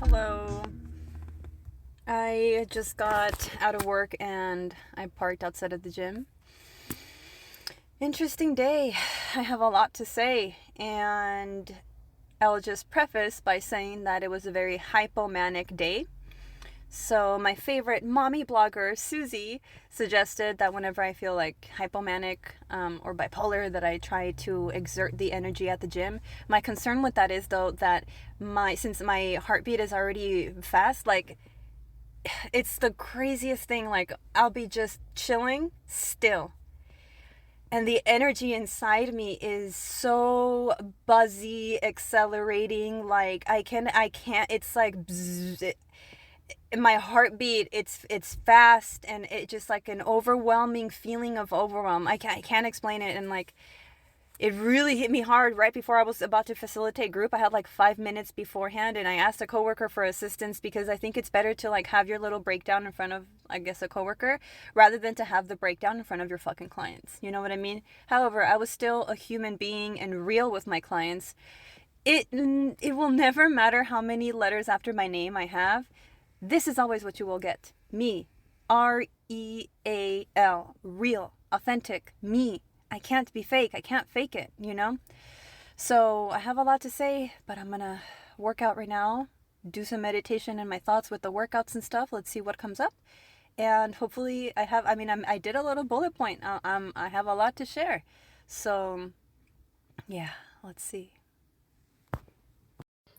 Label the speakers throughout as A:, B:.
A: Hello. I just got out of work and I parked outside of the gym. Interesting day. I have a lot to say, and I'll just preface by saying that it was a very hypomanic day. So my favorite mommy blogger, Susie, suggested that whenever I feel like hypomanic or bipolar, that I try to exert the energy at the gym. My concern with that is, though, that since my heartbeat is already fast, like, it's the craziest thing. Like, I'll be just chilling still, and the energy inside me is so buzzy, accelerating. Like, I can't, it's like bzzz, my heartbeat, it's fast, and it just like an overwhelming feeling of overwhelm. I can't explain it. And like, it really hit me hard right before I was about to facilitate group. I had like 5 minutes beforehand, and I asked a coworker for assistance because I think it's better to like have your little breakdown in front of, I guess, a coworker rather than to have the breakdown in front of your fucking clients. You know what I mean? However, I was still a human being and real with my clients. It will never matter how many letters after my name I have. This is always what you will get. Me. R-E-A-L. Real. Authentic. Me. I can't be fake. I can't fake it, you know? So I have a lot to say, but I'm going to work out right now, do some meditation in my thoughts with the workouts and stuff. Let's see what comes up. And hopefully I did a little bullet point. I have a lot to share. So yeah, let's see.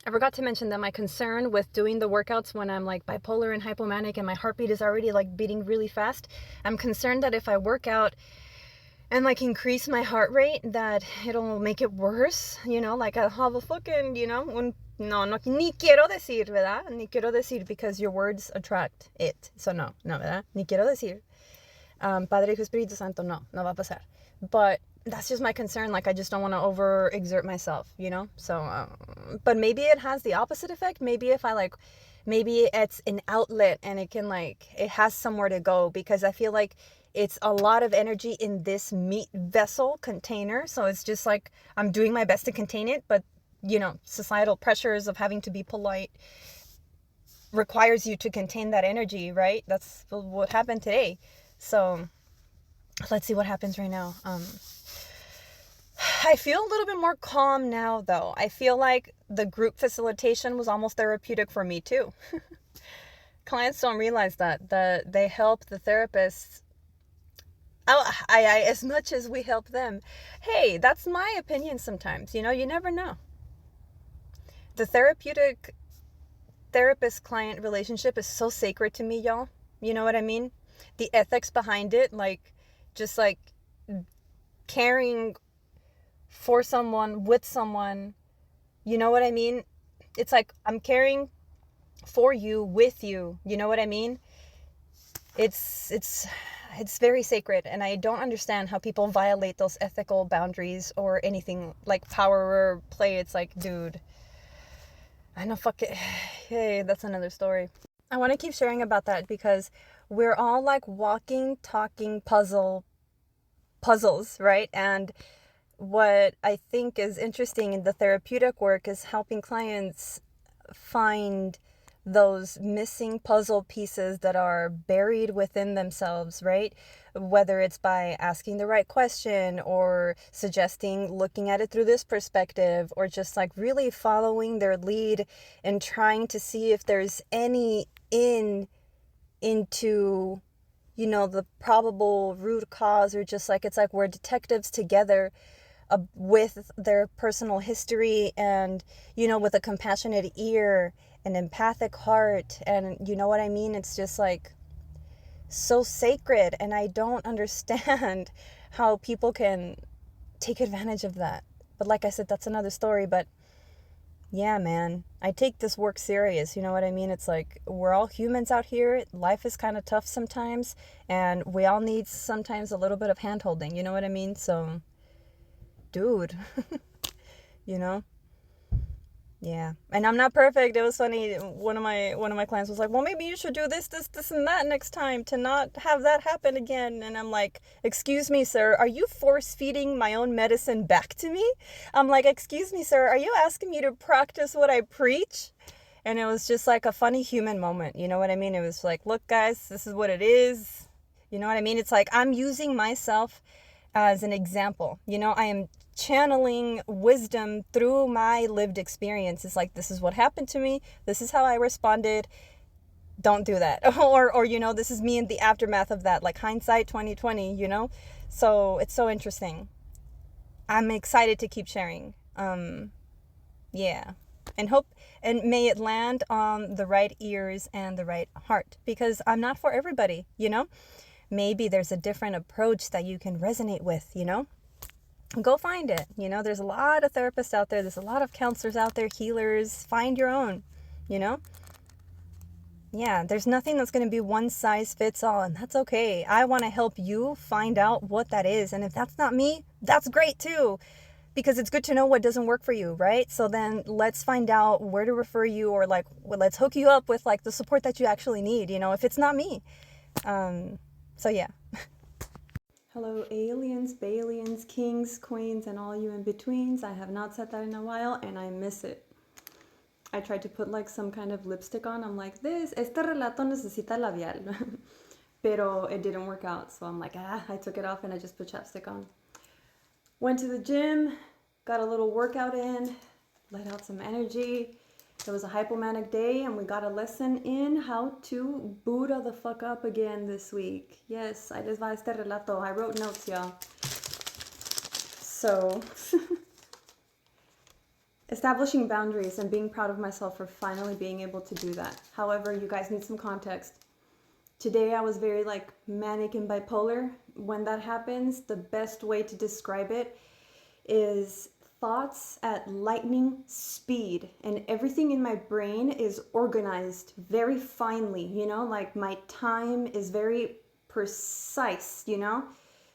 A: I forgot to mention that my concern with doing the workouts when I'm like bipolar and hypomanic and my heartbeat is already like beating really fast, I'm concerned that if I work out and like increase my heart rate, that it'll make it worse, you know, like I'll have a fucking, you know, ni quiero decir, ¿verdad? Ni quiero decir, because your words attract it. So no, ¿verdad? Ni quiero decir. Padre, Hijo, Espíritu Santo, no va a pasar. But that's just my concern. Like, I just don't want to overexert myself, you know? So, but maybe it has the opposite effect. Maybe if I like, maybe it's an outlet and it can like, it has somewhere to go, because I feel like it's a lot of energy in this meat vessel container. So it's just like, I'm doing my best to contain it, but you know, societal pressures of having to be polite requires you to contain that energy, right? That's what happened today. So let's see what happens right now. I feel a little bit more calm now, though. I feel like the group facilitation was almost therapeutic for me, too. Clients don't realize that they help the therapists. As much as we help them. Hey, that's my opinion sometimes. You know, you never know. The therapeutic therapist-client relationship is so sacred to me, y'all. You know what I mean? The ethics behind it, like, just like caring for someone, with someone, you know what I mean? It's like I'm caring for you, with you, you know what I mean? It's very sacred, and I don't understand how people violate those ethical boundaries or anything like power play. It's like, dude, I know, fuck it. Hey, that's another story. I want to keep sharing about that because we're all like walking, talking puzzles, right? And what I think is interesting in the therapeutic work is helping clients find those missing puzzle pieces that are buried within themselves, right? Whether it's by asking the right question or suggesting looking at it through this perspective, or just like really following their lead and trying to see if there's any into, you know, the probable root cause, or just like, it's like we're detectives together with their personal history, and, you know, with a compassionate ear, an empathic heart, and you know what I mean? It's just like so sacred, and I don't understand how people can take advantage of that. But like I said, that's another story. But yeah, man, I take this work serious, you know what I mean? It's like, we're all humans out here. Life is kind of tough sometimes, and we all need sometimes a little bit of hand-holding, you know what I mean? So, dude, you know? Yeah. And I'm not perfect. It was funny. One of my clients was like, well, maybe you should do this, and that next time to not have that happen again. And I'm like, excuse me, sir, are you force feeding my own medicine back to me? I'm like, excuse me, sir, are you asking me to practice what I preach? And it was just like a funny human moment. You know what I mean? It was like, look, guys, this is what it is. You know what I mean? It's like I'm using myself as an example. You know, I am channeling wisdom through my lived experience. It's like, this is what happened to me. This is how I responded. Don't do that. Or, you know, this is me in the aftermath of that, like hindsight 2020, you know? So it's so interesting. I'm excited to keep sharing. Yeah. And may it land on the right ears and the right heart, because I'm not for everybody, you know? Maybe there's a different approach that you can resonate with, you know? Go find it. You know, there's a lot of therapists out there. There's a lot of counselors out there, healers. Find your own, you know? Yeah, there's nothing that's going to be one size fits all, and that's okay. I want to help you find out what that is. And if that's not me, that's great too, because it's good to know what doesn't work for you, right? So then let's find out where to refer you, or like, well, let's hook you up with like the support that you actually need, you know, if it's not me. So yeah. Hello, aliens, Balians, kings, queens, and all you in betweens. I have not said that in a while, and I miss it. I tried to put like some kind of lipstick on. I'm like, este relato necesita labial. Pero it didn't work out, so I'm like, I took it off and I just put chapstick on. Went to the gym, got a little workout in, let out some energy. It was a hypomanic day, and we got a lesson in how to Buddha the fuck up again this week. Yes, ahí les va este relato. I wrote notes, y'all. So, establishing boundaries and being proud of myself for finally being able to do that. However, you guys need some context. Today I was very like manic and bipolar. When that happens, the best way to describe it is thoughts at lightning speed, and everything in my brain is organized very finely, you know, like my time is very precise, you know.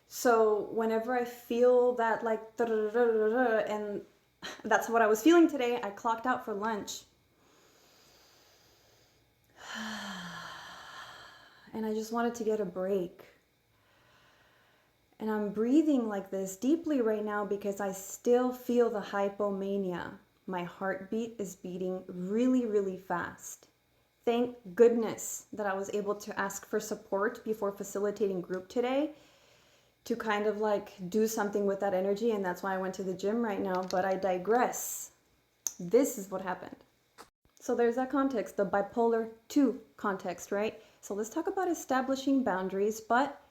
A: So whenever I feel that like and that's what I was feeling today, I clocked out for lunch. And I just wanted to get a break. And I'm breathing like this deeply right now because I still feel the hypomania. My heartbeat is beating really, really fast. Thank goodness that I was able to ask for support before facilitating group today to kind of like do something with that energy. And that's why I went to the gym right now, but I digress. This is what happened. So there's that context, the bipolar 2 context, right? So let's talk about establishing boundaries, but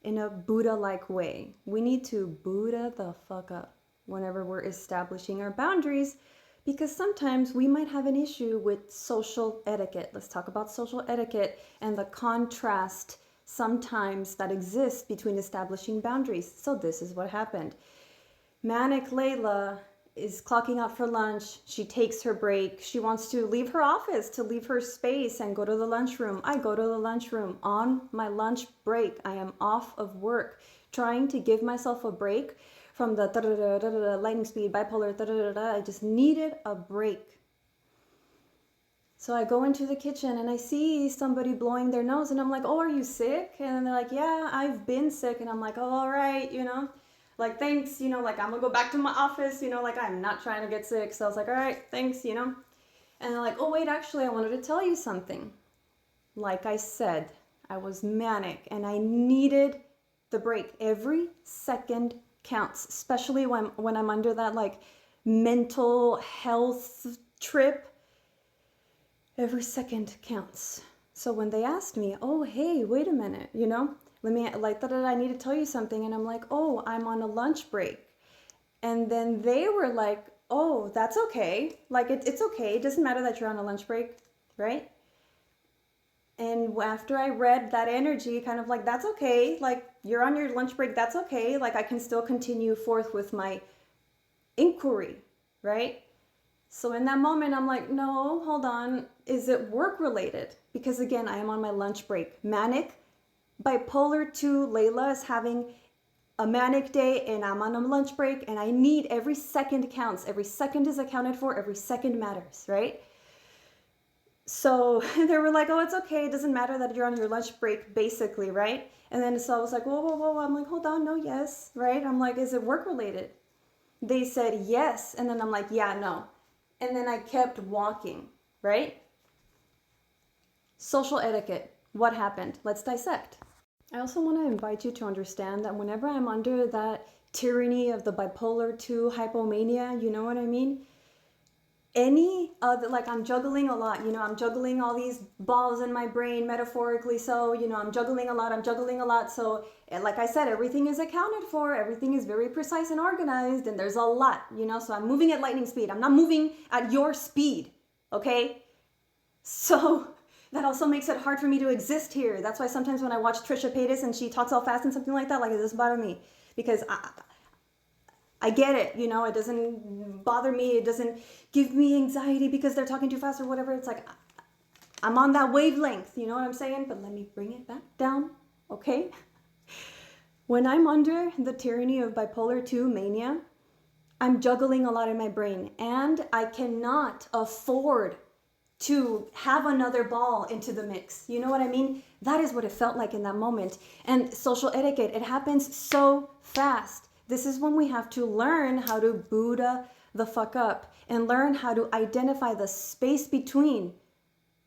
A: in a Buddha-like way. We need to Buddha the fuck up whenever we're establishing our boundaries, because sometimes we might have an issue with social etiquette. Let's talk about social etiquette and the contrast sometimes that exists between establishing boundaries. So this is what happened. Manic Layla is clocking out for lunch. She takes her break. She wants to leave her office, to leave her space and go to the lunchroom. I go to the lunchroom on my lunch break. I am off of work, trying to give myself a break from the lightning speed, bipolar, I just needed a break. So I go into the kitchen and I see somebody blowing their nose, and I'm like, oh, are you sick? And they're like, yeah, I've been sick. And I'm like, oh, all right, you know. Like, thanks, you know, like, I'm gonna go back to my office, you know, like, I'm not trying to get sick. So I was like, all right, thanks, you know. And they're like, oh, wait, actually, I wanted to tell you something. Like I said, I was manic and I needed the break. Every second counts, especially when I'm under that, like, mental health trip. Every second counts. So when they asked me, oh, hey, wait a minute, you know, let me, like, I need to tell you something. And I'm like, oh, I'm on a lunch break. And then they were like, oh, that's okay. Like, it's okay. It doesn't matter that you're on a lunch break, right? And after I read that energy, kind of like, that's okay. Like, you're on your lunch break. That's okay. Like, I can still continue forth with my inquiry, right? So in that moment, I'm like, no, hold on. Is it work related? Because again, I am on my lunch break. Manic, bipolar 2 Layla is having a manic day and I'm on a lunch break, and I need every second counts. Every second is accounted for. Every second matters, right? So they were like, oh, it's okay. It doesn't matter that you're on your lunch break, basically, right? And then so I was like, whoa, whoa, whoa. I'm like, hold on, no, yes, right? I'm like, is it work related? They said yes. And then I'm like, yeah, no. And then I kept walking, right? Social etiquette. What happened? Let's dissect. I also want to invite you to understand that whenever I'm under that tyranny of the bipolar 2 hypomania, you know what I mean? Any other, like I'm juggling a lot, you know, I'm juggling all these balls in my brain, metaphorically so, you know, I'm juggling a lot. So, like I said, everything is accounted for, everything is very precise and organized, and there's a lot, you know, so I'm moving at lightning speed. I'm not moving at your speed, okay? So that also makes it hard for me to exist here. That's why sometimes when I watch Trisha Paytas and she talks all fast and something like that, like, it doesn't bother me, because I get it, you know, it doesn't bother me, it doesn't give me anxiety because they're talking too fast or whatever. It's like, I'm on that wavelength, you know what I'm saying? But let me bring it back down, okay? When I'm under the tyranny of bipolar 2 mania, I'm juggling a lot in my brain, and I cannot afford to have another ball into the mix. You know what I mean? That is what it felt like in that moment. And social etiquette, it happens so fast. This is when we have to learn how to Buddha the fuck up and learn how to identify the space between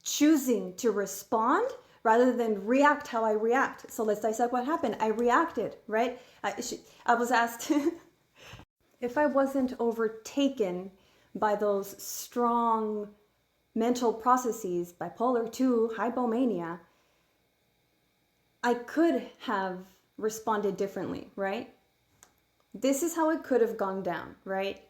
A: choosing to respond rather than react how I react. So let's dissect what happened. I reacted, right? I was asked if I wasn't overtaken by those strong mental processes, bipolar 2, hypomania, I could have responded differently, right? This is how it could have gone down, right?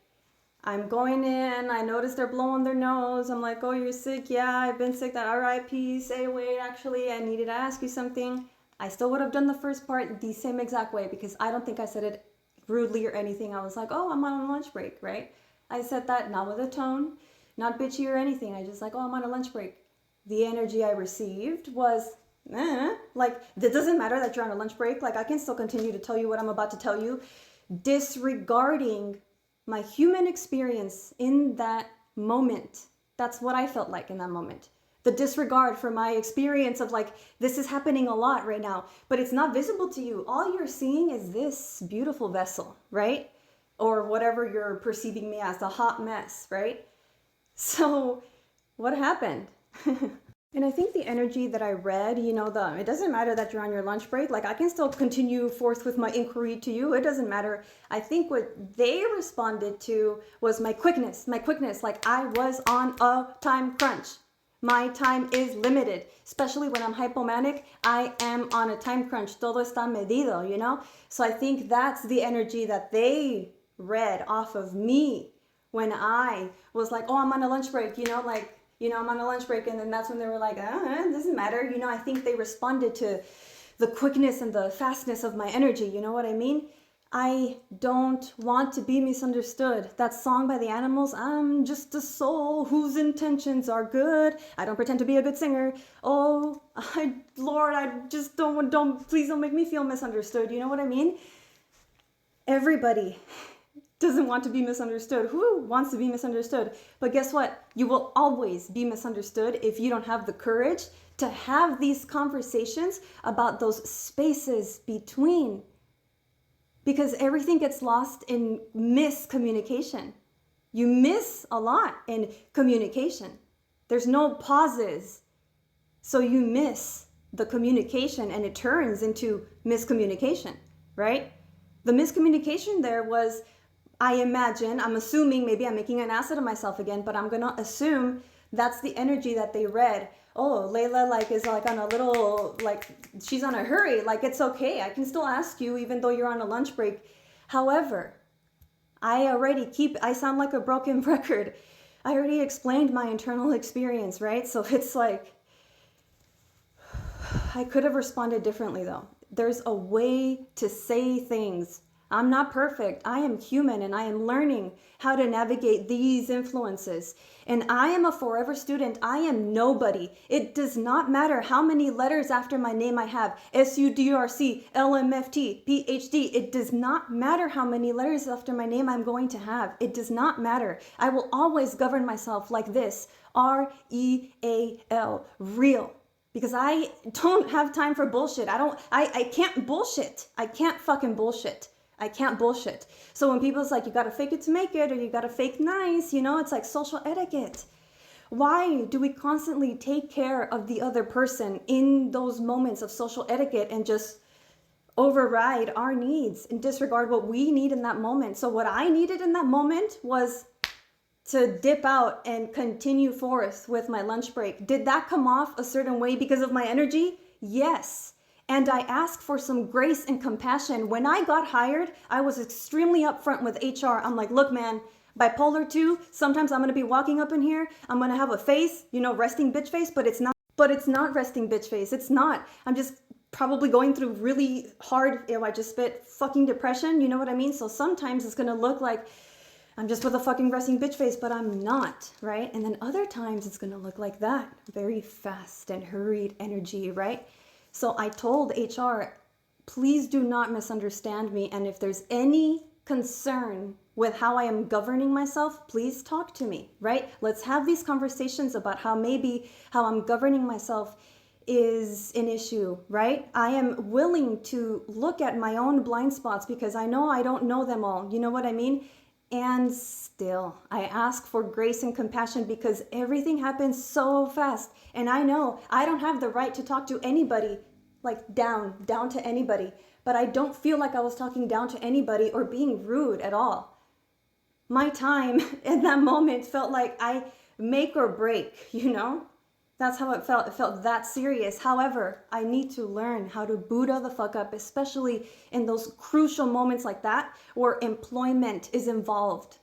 A: I'm going in, I notice they're blowing their nose. I'm like, oh, you're sick? Yeah, I've been sick. That RIP, say, wait, actually, I needed to ask you something. I still would have done the first part the same exact way because I don't think I said it rudely or anything. I was like, oh, I'm on a lunch break, right? I said that not with a tone, not bitchy or anything. I just like, oh, I'm on a lunch break. The energy I received was, like, it doesn't matter that you're on a lunch break. Like, I can still continue to tell you what I'm about to tell you, disregarding my human experience in that moment. That's what I felt like in that moment. The disregard for my experience of like, this is happening a lot right now, but it's not visible to you. All you're seeing is this beautiful vessel, right? Or whatever you're perceiving me as, a hot mess, right? So what happened? And I think the energy that I read, you know, it doesn't matter that you're on your lunch break. Like, I can still continue forth with my inquiry to you. It doesn't matter. I think what they responded to was my quickness. Like, I was on a time crunch. My time is limited, especially when I'm hypomanic. I am on a time crunch. Todo está medido, you know? So I think that's the energy that they read off of me when I was like, oh, I'm on a lunch break, you know, like, you know, I'm on a lunch break. And then that's when they were like, it doesn't matter. You know, I think they responded to the quickness and the fastness of my energy. You know what I mean? I don't want to be misunderstood. That song by the Animals, I'm just a soul whose intentions are good. I don't pretend to be a good singer. Oh, Lord, I just please don't make me feel misunderstood. You know what I mean? Everybody doesn't want to be misunderstood. Who wants to be misunderstood? But guess what? You will always be misunderstood if you don't have the courage to have these conversations about those spaces between. Because everything gets lost in miscommunication. You miss a lot in communication. There's no pauses. So you miss the communication and it turns into miscommunication, right? The miscommunication there was, I imagine, I'm assuming, maybe I'm making an ass out of myself again, but I'm gonna assume that's the energy that they read. Oh, Layla is on a little, she's on a hurry. Like, it's okay. I can still ask you even though you're on a lunch break. However, I sound like a broken record. I already explained my internal experience, right? So it's like, I could have responded differently though. There's a way to say things. I'm not perfect. I am human and I am learning how to navigate these influences. And I am a forever student. I am nobody. It does not matter how many letters after my name I have. SUDRC, LMFT, PhD. It does not matter how many letters after my name I'm going to have. It does not matter. I will always govern myself like this. REAL, real. Because I don't have time for bullshit. I can't bullshit. I can't fucking bullshit. I can't bullshit. So when people's like, you gotta fake it to make it, or you gotta fake nice, you know, it's like social etiquette. Why do we constantly take care of the other person in those moments of social etiquette and just override our needs and disregard what we need in that moment? So what I needed in that moment was to dip out and continue forth with my lunch break. Did that come off a certain way because of my energy? Yes. And I asked for some grace and compassion. When I got hired, I was extremely upfront with HR. I'm like, look, man, bipolar 2, sometimes I'm going to be walking up in here. I'm going to have a face, you know, resting bitch face, but it's not resting bitch face. It's not. I'm just probably going through really hard, I just spit, fucking depression. You know what I mean? So sometimes it's going to look like I'm just with a fucking resting bitch face, but I'm not, right? And then other times it's going to look like that. Very fast and hurried energy, right? So I told HR, please do not misunderstand me. And if there's any concern with how I am governing myself, please talk to me, right? Let's have these conversations about how maybe how I'm governing myself is an issue, right? I am willing to look at my own blind spots because I know I don't know them all. You know what I mean? And still, I ask for grace and compassion because everything happens so fast. And I know I don't have the right to talk to anybody, like down to anybody. But I don't feel like I was talking down to anybody or being rude at all. My time in that moment felt like I make or break, you know? That's how it felt. It felt that serious. However, I need to learn how to Buddha the fuck up, especially in those crucial moments like that where employment is involved.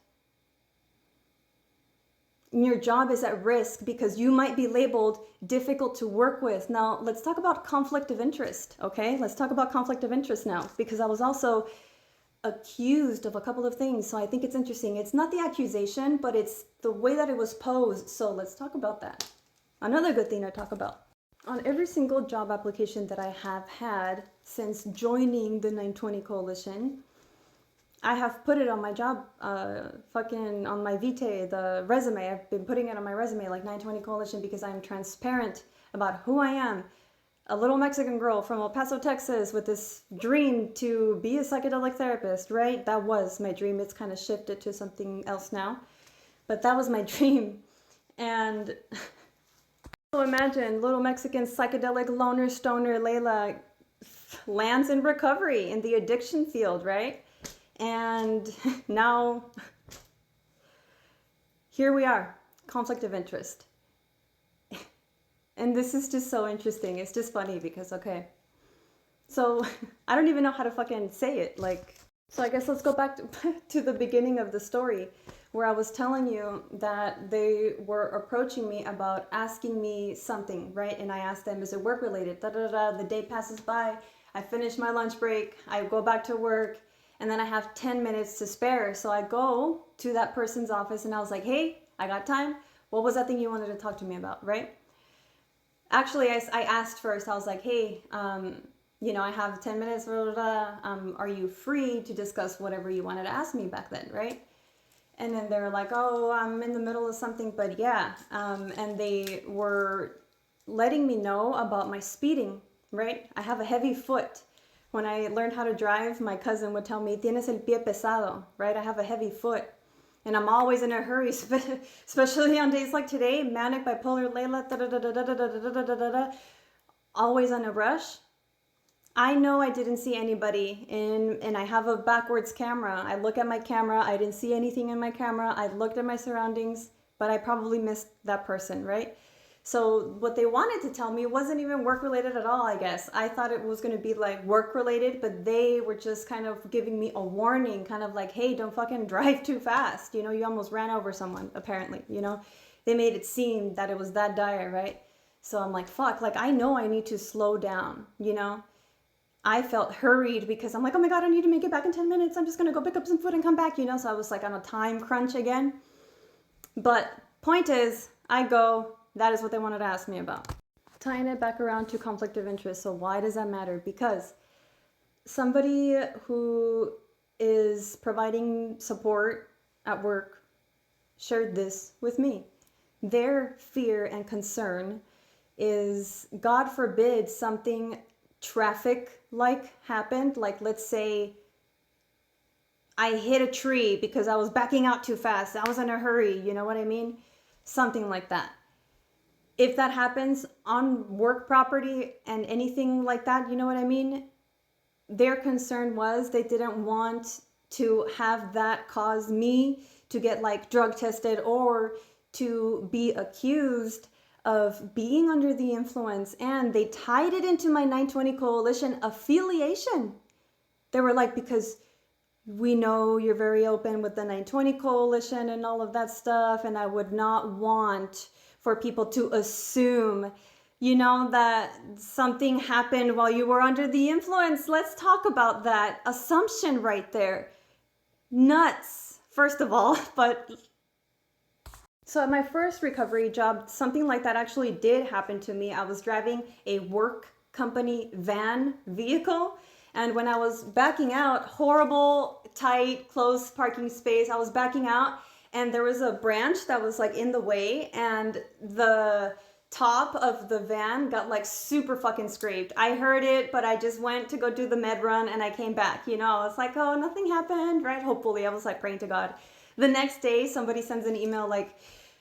A: Your job is at risk because you might be labeled difficult to work with. Now, let's talk about conflict of interest, okay? Let's talk about conflict of interest now, because I was also accused of a couple of things. So I think it's interesting. It's not the accusation, but it's the way that it was posed. So let's talk about that. Another good thing to talk about. On every single job application that I have had since joining the 920 Coalition, I have put it on my job, on my vitae, the resume. I've been putting it on my resume like 920 Coalition because I'm transparent about who I am. A little Mexican girl from El Paso, Texas with this dream to be a psychedelic therapist, right? That was my dream. It's kind of shifted to something else now, but that was my dream. And so imagine little Mexican psychedelic loner stoner Layla lands in recovery in the addiction field, right? And now here we are, conflict of interest. And this is just so interesting. It's just funny because, okay, so I don't even know how to fucking say it. So I guess let's go back to the beginning of the story, where I was telling you that they were approaching me about asking me something, right? And I asked them, is it work related? The day passes by, I finish my lunch break, I go back to work, and then I have 10 minutes to spare. So I go to that person's office and I was like, hey, I got time. What was that thing you wanted to talk to me about, right? Actually, I asked first, I was like, hey, you know, I have 10 minutes, are you free to discuss whatever you wanted to ask me back then, right? And then they're like, oh, I'm in the middle of something, but yeah. And they were letting me know about my speeding, right? I have a heavy foot. When I learned how to drive, my cousin would tell me, tienes el pie pesado, right? I have a heavy foot. And I'm always in a hurry, especially on days like today, manic, bipolar, Layla, always on a rush. I know I didn't see anybody and I have a backwards camera. I look at my camera, I didn't see anything in my camera. I looked at my surroundings, but I probably missed that person, right? So what they wanted to tell me wasn't even work related at all, I guess. I thought it was going to be like work related, but they were just kind of giving me a warning, kind of like, hey, don't fucking drive too fast. You know, you almost ran over someone, apparently, you know. They made it seem that it was that dire, right? So I'm like, fuck, like I know I need to slow down, you know. I felt hurried because I'm like, oh my God, I need to make it back in 10 minutes. I'm just going to go pick up some food and come back, you know. So I was like on a time crunch again. But point is, I go, that is what they wanted to ask me about. Tying it back around to conflict of interest. So why does that matter? Because somebody who is providing support at work shared this with me. Their fear and concern is, God forbid, something traffic-like happened. Like, let's say I hit a tree because I was backing out too fast. I was in a hurry, you know what I mean? Something like that. if that happens on work property and anything like that, you know what I mean? Their concern was they didn't want to have that cause me to get like drug tested or to be accused of being under the influence. And they tied it into my 920 Coalition affiliation. They were like, because we know you're very open with the 920 Coalition and all of that stuff, and I would not want for people to assume, you know, that something happened while you were under the influence. Let's talk about that assumption right there. Nuts, first of all. But so at my first recovery job, something like that actually did happen to me. I was driving a work company van vehicle, and when I was backing out, horrible, tight, close parking space, I was backing out, and there was a branch that was like in the way, and the top of the van got like super fucking scraped. I heard it, but I just went to go do the med run, and I came back, you know. It's like, oh, nothing happened, right? Hopefully. I was like praying to God. The next day, somebody sends an email like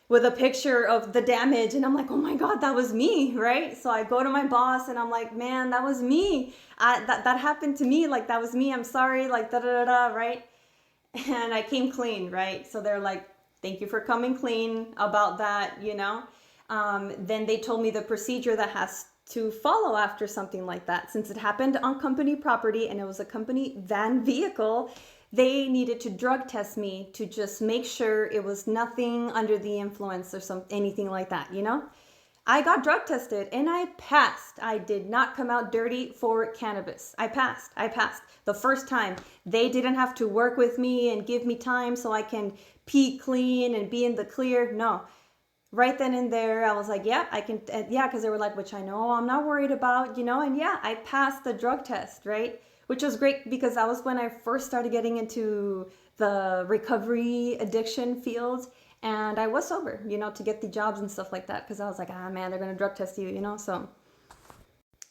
A: with a picture of the damage, and I'm like, oh my God, that was me, right? So I go to my boss and I'm like, man, that was me. That happened to me, like that was me, I'm sorry, like da da da da, right? And I came clean, right? So they're like, thank you for coming clean about that, you know? Then they told me the procedure that has to follow after something like that. Since it happened on company property and it was a company van vehicle, they needed to drug test me to just make sure it was nothing under the influence or anything like that, you know? I got drug tested and I passed. I did not come out dirty for cannabis. I passed. The first time. They didn't have to work with me and give me time so I can pee clean and be in the clear. No. Right then and there, I was like, yeah, I can, yeah, because they were like, which I know I'm not worried about, you know, and yeah, I passed the drug test, right? Which was great because that was when I first started getting into the recovery addiction field, and I was sober, you know, to get the jobs and stuff like that, because I was like, ah, man, they're going to drug test you, you know, so.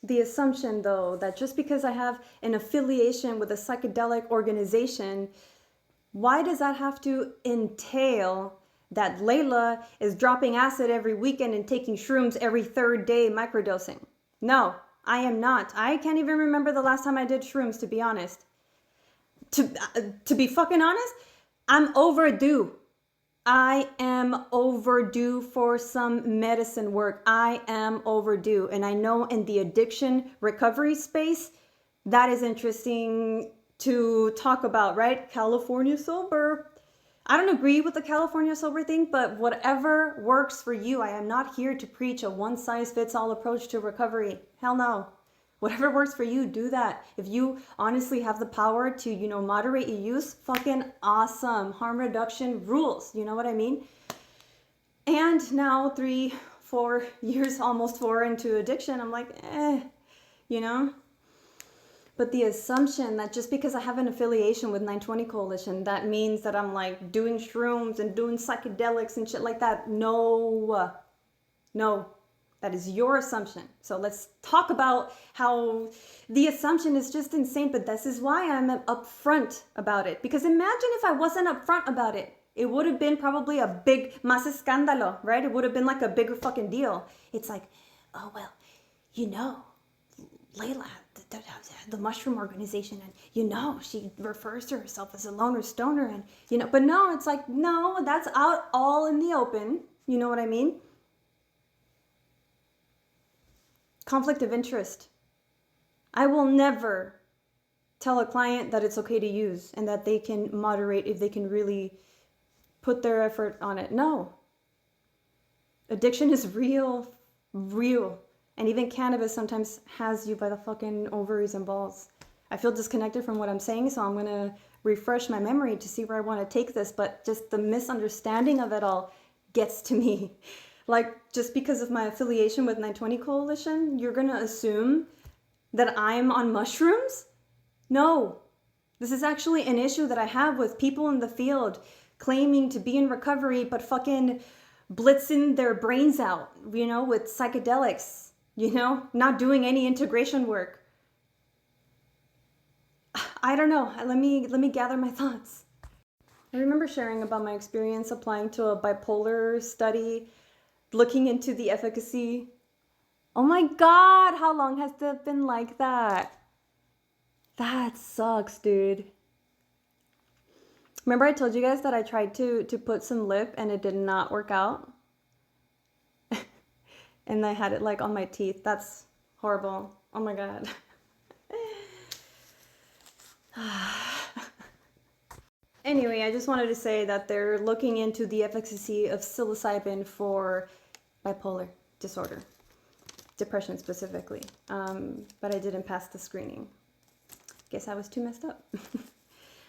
A: The assumption, though, that just because I have an affiliation with a psychedelic organization, why does that have to entail that Layla is dropping acid every weekend and taking shrooms every third day microdosing? No, I am not. I can't even remember the last time I did shrooms, to be honest. To be fucking honest, I'm overdue. I am overdue for some medicine work. I am overdue. And I know in the addiction recovery space, that is interesting to talk about, right? California sober. I don't agree with the California sober thing, but whatever works for you. I am not here to preach a one-size-fits-all approach to recovery. Hell no. Whatever works for you, do that. If you honestly have the power to, you know, moderate your use, fucking awesome. Harm reduction rules. You know what I mean? And now 3, 4 years, almost 4 into addiction, I'm like, you know? But the assumption that just because I have an affiliation with 920 Coalition, that means that I'm like doing shrooms and doing psychedelics and shit like that. No, no, that is your assumption. So let's talk about how the assumption is just insane, but this is why I'm upfront about it. Because imagine if I wasn't upfront about it. It would have been probably a big más escándalo, right? It would have been like a bigger fucking deal. It's like, oh, well, you know, Layla, the mushroom organization, and you know, she refers to herself as a loner stoner, and you know, but no, it's like, no, that's out all in the open. You know what I mean? Conflict of interest. I will never tell a client that it's okay to use and that they can moderate if they can really put their effort on it. No. Addiction is real, real. And even cannabis sometimes has you by the fucking ovaries and balls. I feel disconnected from what I'm saying, so I'm going to refresh my memory to see where I want to take this. But just the misunderstanding of it all gets to me. Like, just because of my affiliation with 920 Coalition, you're going to assume that I'm on mushrooms? No. This is actually an issue that I have with people in the field claiming to be in recovery, but fucking blitzing their brains out, you know, with psychedelics. You know, not doing any integration work. I don't know. Let me gather my thoughts. I remember sharing about my experience applying to a bipolar study looking into the efficacy. Oh my God, how long has that been like that? That sucks, dude. Remember I told you guys that I tried to put some lip and it did not work out? And I had it like on my teeth. That's horrible. Oh my God. Anyway, I just wanted to say that they're looking into the efficacy of psilocybin for bipolar disorder, depression specifically. But I didn't pass the screening. Guess I was too messed up.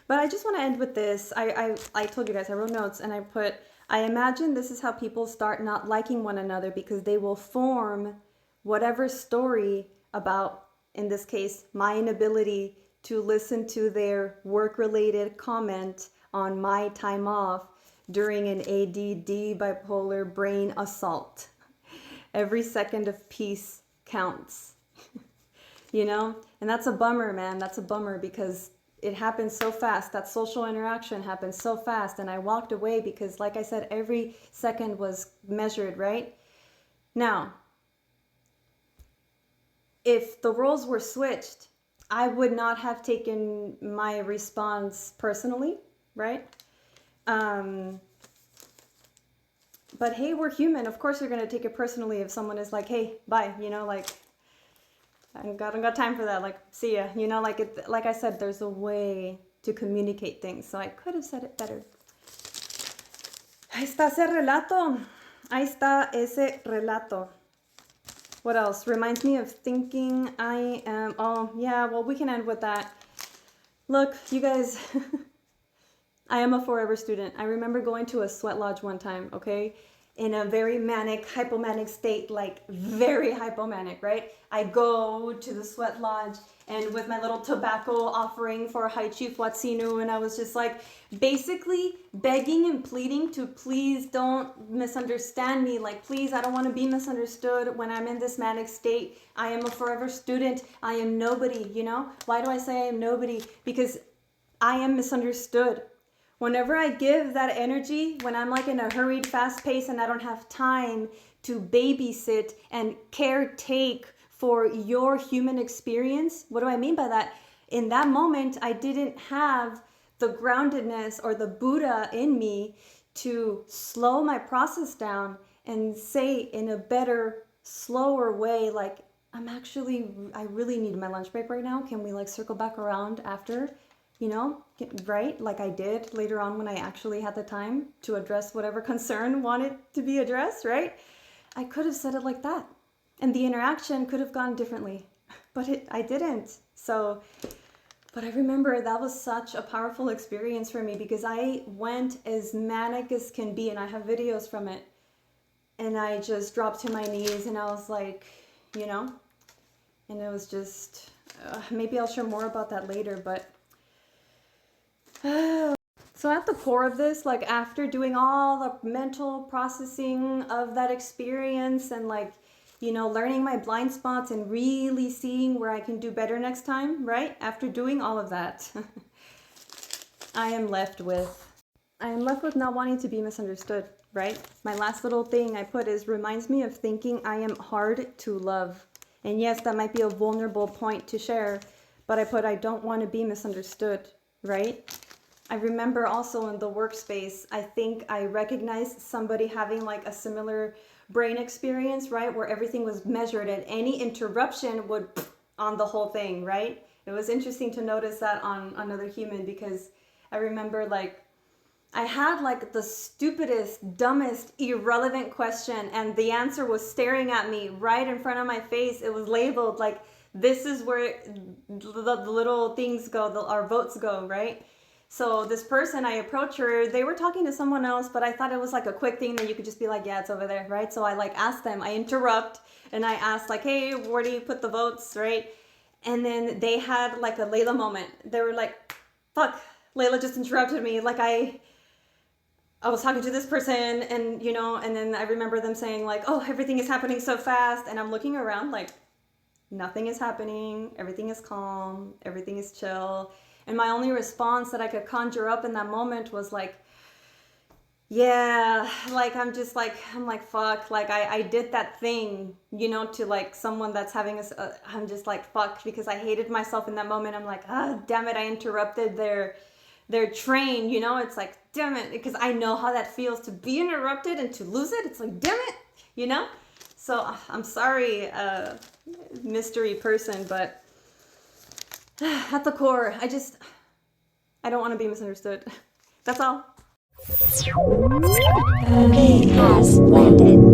A: But I just want to end with this. I told you guys, I wrote notes and I put, I imagine this is how people start not liking one another because they will form whatever story about, in this case, my inability to listen to their work-related comment on my time off during an ADD bipolar brain assault. Every second of peace counts. You know? And that's a bummer, man. That's a bummer because it happened so fast. That social interaction happened so fast. And I walked away because, like I said, every second was measured, right? Now, if the roles were switched, I would not have taken my response personally, right? But hey, we're human. Of course you're going to take it personally if someone is like, hey, bye, you know, like, I don't got time for that. Like, see ya. You know, like like I said, there's a way to communicate things. So I could have said it better. Ahí está ese relato. Ahí está ese relato. What else? Reminds me of thinking I am... Oh, yeah, well, we can end with that. Look, you guys, I am a forever student. I remember going to a sweat lodge one time, okay? In a very manic, hypomanic state, like very hypomanic, right? I go to the sweat lodge and with my little tobacco offering for Hai Chief Watsinu, and I was just like basically begging and pleading to please don't misunderstand me. Like, please, I don't want to be misunderstood when I'm in this manic state. I am a forever student. I am nobody, you know? Why do I say I am nobody? Because I am misunderstood. Whenever I give that energy, when I'm like in a hurried, fast pace and I don't have time to babysit and caretake for your human experience, what do I mean by that? In that moment, I didn't have the groundedness or the Buddha in me to slow my process down and say in a better, slower way, like, I really need my lunch break right now. Can we like circle back around after? You know, right? Like I did later on when I actually had the time to address whatever concern wanted to be addressed, right? I could have said it like that. And the interaction could have gone differently, but I didn't. So, but I remember that was such a powerful experience for me because I went as manic as can be, and I have videos from it. And I just dropped to my knees and I was like, you know, and it was just, maybe I'll share more about that later, but so at the core of this, like after doing all the mental processing of that experience and like, you know, learning my blind spots and really seeing where I can do better next time, right? After doing all of that, I am left with not wanting to be misunderstood, right? My last little thing I put is reminds me of thinking I am hard to love. And yes, that might be a vulnerable point to share, but I put I don't want to be misunderstood, right? I remember also in the workspace, I think I recognized somebody having like a similar brain experience, right? Where everything was measured and any interruption would on the whole thing, right? It was interesting to notice that on another human because I remember like I had like the stupidest, dumbest, irrelevant question and the answer was staring at me right in front of my face. It was labeled like, this is where the little things go, our votes go, right? So this person, I approached her, they were talking to someone else, but I thought it was like a quick thing that you could just be like, yeah, it's over there, right? So I like asked them, I interrupt, and I asked like, hey, where do you put the votes, right? And then they had like a Layla moment. They were like, fuck, Layla just interrupted me. Like I was talking to this person and, you know, and then I remember them saying like, oh, everything is happening so fast. And I'm looking around like, nothing is happening. Everything is calm. Everything is chill. And my only response that I could conjure up in that moment was like, Yeah, like I'm like fuck, like I did that thing, you know, to like someone that's having I'm just like fuck, because I hated myself in that moment. I'm like, ah, damn it, I interrupted their train, you know. It's like, damn it, because I know how that feels to be interrupted and to lose it. It's like, damn it, you know. So I'm sorry, mystery person, but at the core, I don't want to be misunderstood. That's all.
B: Okay, has landed.